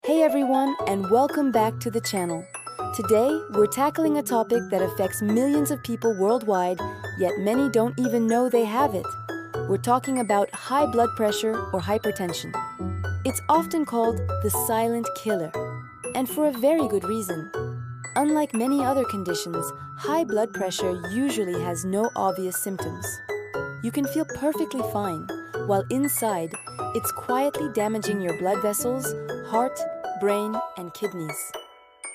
Hey everyone, and welcome back to the channel. Today, we're tackling a topic that affects millions of people worldwide, yet many don't even know they have it. We're talking about high blood pressure or hypertension. It's often called the silent killer, and for a very good reason. Unlike many other conditions, high blood pressure usually has no obvious symptoms. You can feel perfectly fine, while inside, it's quietly damaging your blood vessels, heart, brain, and kidneys.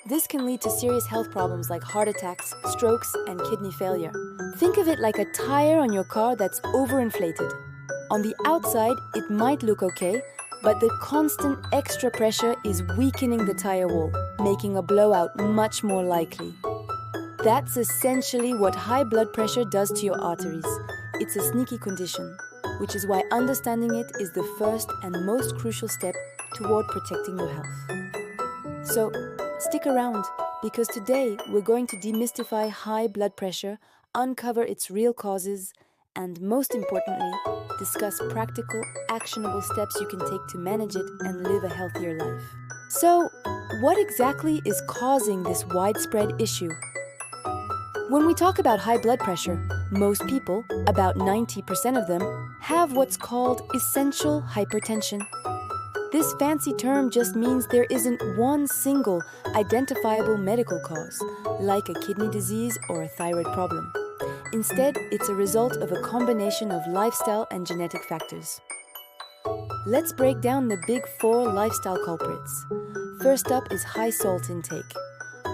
This can lead to serious health problems like heart attacks, strokes, and kidney failure. Think of it like a tire on your car that's overinflated. On the outside, it might look okay, but the constant extra pressure is weakening the tire wall, making a blowout much more likely. That's essentially what high blood pressure does to your arteries. It's a sneaky condition, which is why understanding it is the first and most crucial step toward protecting your health. So, stick around, because today we're going to demystify high blood pressure, uncover its real causes, and most importantly, discuss practical, actionable steps you can take to manage it and live a healthier life. So, what exactly is causing this widespread issue? When we talk about high blood pressure, most people, about 90% of them, have what's called essential hypertension. This fancy term just means there isn't one single identifiable medical cause, like a kidney disease or a thyroid problem. Instead, it's a result of a combination of lifestyle and genetic factors. Let's break down the big four lifestyle culprits. First up is high salt intake.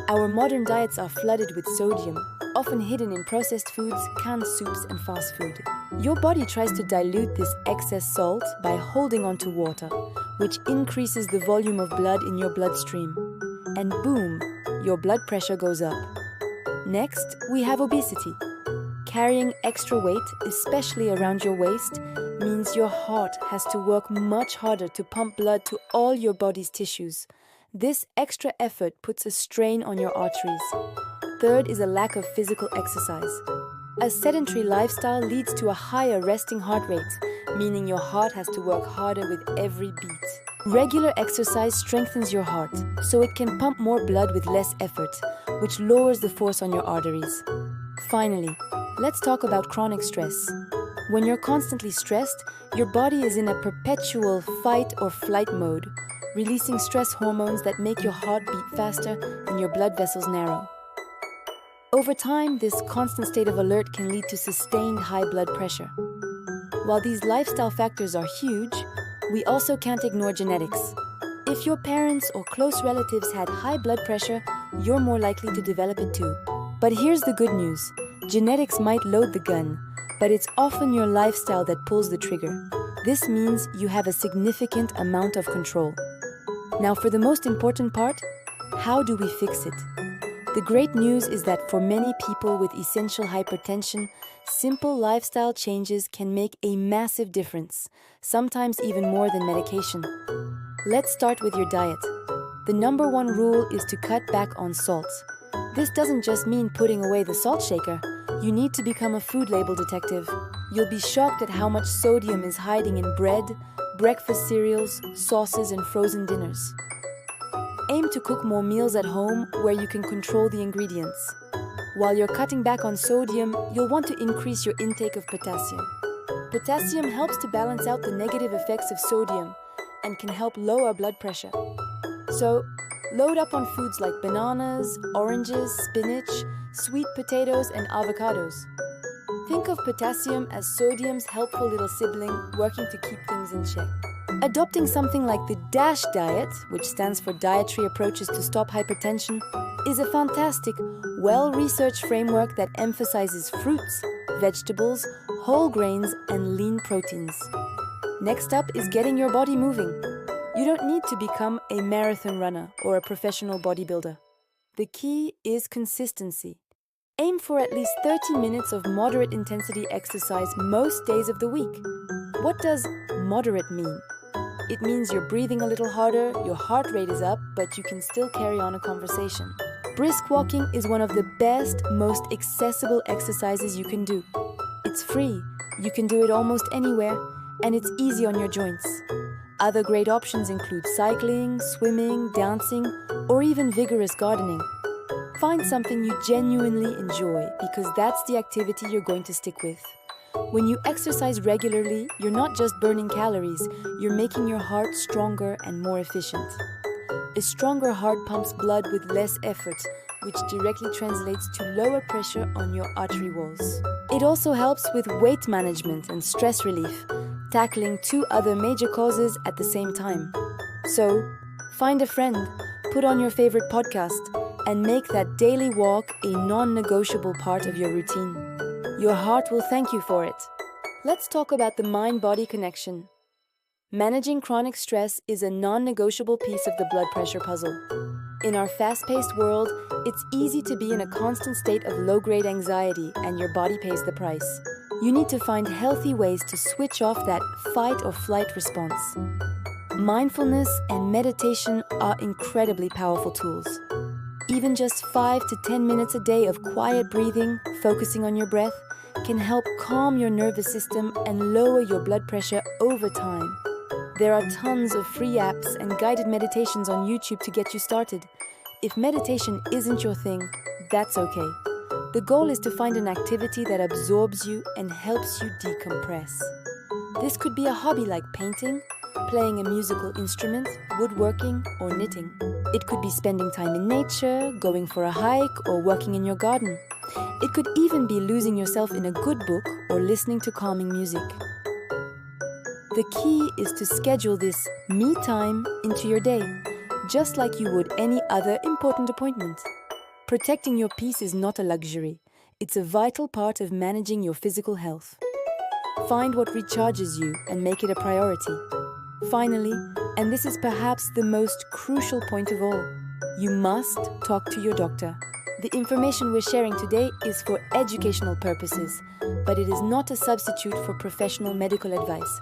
Our modern diets are flooded with sodium, often hidden in processed foods, canned soups, and fast food. Your body tries to dilute this excess salt by holding onto water, which increases the volume of blood in your bloodstream. And boom, your blood pressure goes up. Next, we have obesity. Carrying extra weight, especially around your waist, means your heart has to work much harder to pump blood to all your body's tissues. This extra effort puts a strain on your arteries. Third is a lack of physical exercise. A sedentary lifestyle leads to a higher resting heart rate, meaning your heart has to work harder with every beat. Regular exercise strengthens your heart, so it can pump more blood with less effort, which lowers the force on your arteries. Finally, let's talk about chronic stress. When you're constantly stressed, your body is in a perpetual fight or flight mode, releasing stress hormones that make your heart beat faster and your blood vessels narrow. Over time, this constant state of alert can lead to sustained high blood pressure. While these lifestyle factors are huge, we also can't ignore genetics. If your parents or close relatives had high blood pressure, you're more likely to develop it too. But here's the good news. Genetics might load the gun, but it's often your lifestyle that pulls the trigger. This means you have a significant amount of control. Now for the most important part, how do we fix it? The great news is that for many people with essential hypertension, simple lifestyle changes can make a massive difference, sometimes even more than medication. Let's start with your diet. The number one rule is to cut back on salt. This doesn't just mean putting away the salt shaker. You need to become a food label detective. You'll be shocked at how much sodium is hiding in bread, breakfast cereals, sauces, and frozen dinners. Aim to cook more meals at home where you can control the ingredients. While you're cutting back on sodium, you'll want to increase your intake of potassium. Potassium helps to balance out the negative effects of sodium and can help lower blood pressure. So, load up on foods like bananas, oranges, spinach, sweet potatoes, and avocados. Think of potassium as sodium's helpful little sibling working to keep things in check. Adopting something like the DASH diet, which stands for Dietary Approaches to Stop Hypertension, is a fantastic, well-researched framework that emphasizes fruits, vegetables, whole grains, and lean proteins. Next up is getting your body moving. You don't need to become a marathon runner or a professional bodybuilder. The key is consistency. Aim for at least 30 minutes of moderate intensity exercise most days of the week. What does moderate mean? It means you're breathing a little harder, your heart rate is up, but you can still carry on a conversation. Brisk walking is one of the best, most accessible exercises you can do. It's free, you can do it almost anywhere, and it's easy on your joints. Other great options include cycling, swimming, dancing, or even vigorous gardening. Find something you genuinely enjoy because that's the activity you're going to stick with. When you exercise regularly, you're not just burning calories, you're making your heart stronger and more efficient. A stronger heart pumps blood with less effort, which directly translates to lower pressure on your artery walls. It also helps with weight management and stress relief, tackling two other major causes at the same time. So, find a friend, put on your favorite podcast, and make that daily walk a non-negotiable part of your routine. Your heart will thank you for it. Let's talk about the mind-body connection. Managing chronic stress is a non-negotiable piece of the blood pressure puzzle. In our fast-paced world, it's easy to be in a constant state of low-grade anxiety, and your body pays the price. You need to find healthy ways to switch off that fight or flight response. Mindfulness and meditation are incredibly powerful tools. Even just 5 to 10 minutes a day of quiet breathing, focusing on your breath, can help calm your nervous system and lower your blood pressure over time. There are tons of free apps and guided meditations on YouTube to get you started. If meditation isn't your thing, that's okay. The goal is to find an activity that absorbs you and helps you decompress. This could be a hobby like painting, playing a musical instrument, woodworking, or knitting. It could be spending time in nature, going for a hike, or working in your garden. It could even be losing yourself in a good book or listening to calming music. The key is to schedule this me time into your day, just like you would any other important appointment. Protecting your peace is not a luxury. It's a vital part of managing your physical health. Find what recharges you and make it a priority. Finally, and this is perhaps the most crucial point of all, you must talk to your doctor. The information we're sharing today is for educational purposes, but it is not a substitute for professional medical advice.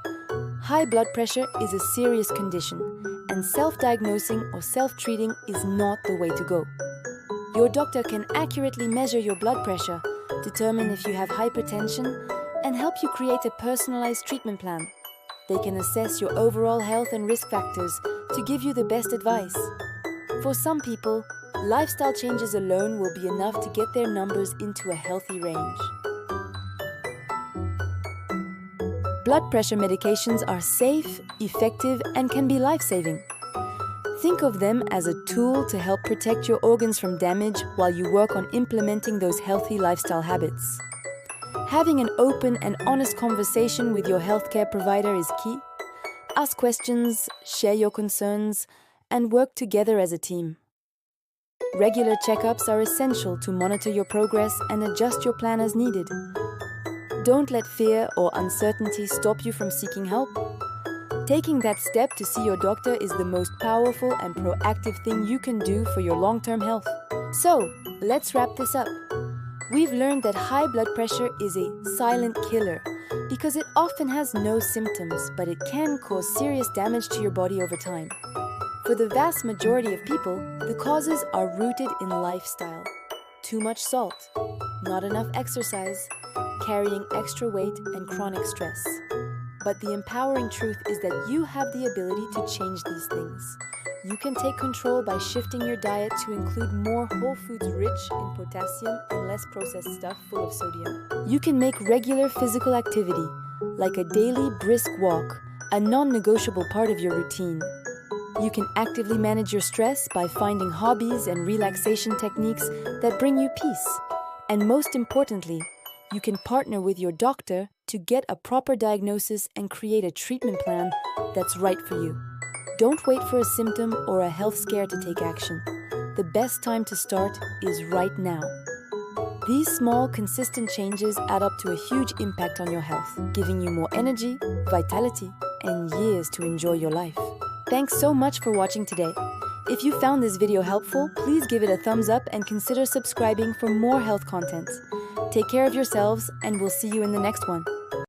High blood pressure is a serious condition, and self-diagnosing or self-treating is not the way to go. Your doctor can accurately measure your blood pressure, determine if you have hypertension, and help you create a personalized treatment plan. They can assess your overall health and risk factors to give you the best advice. For some people, lifestyle changes alone will be enough to get their numbers into a healthy range. Blood pressure medications are safe, effective, and can be life-saving. Think of them as a tool to help protect your organs from damage while you work on implementing those healthy lifestyle habits. Having an open and honest conversation with your healthcare provider is key. Ask questions, share your concerns, and work together as a team. Regular checkups are essential to monitor your progress and adjust your plan as needed. Don't let fear or uncertainty stop you from seeking help. Taking that step to see your doctor is the most powerful and proactive thing you can do for your long-term health. So, let's wrap this up. We've learned that high blood pressure is a silent killer because it often has no symptoms, but it can cause serious damage to your body over time. For the vast majority of people, the causes are rooted in lifestyle. Too much salt, not enough exercise, carrying extra weight, and chronic stress. But the empowering truth is that you have the ability to change these things. You can take control by shifting your diet to include more whole foods rich in potassium and less processed stuff full of sodium. You can make regular physical activity, like a daily brisk walk, a non-negotiable part of your routine. You can actively manage your stress by finding hobbies and relaxation techniques that bring you peace. And most importantly, you can partner with your doctor to get a proper diagnosis and create a treatment plan that's right for you. Don't wait for a symptom or a health scare to take action. The best time to start is right now. These small, consistent changes add up to a huge impact on your health, giving you more energy, vitality, and years to enjoy your life. Thanks so much for watching today. If you found this video helpful, please give it a thumbs up and consider subscribing for more health content. Take care of yourselves, and we'll see you in the next one.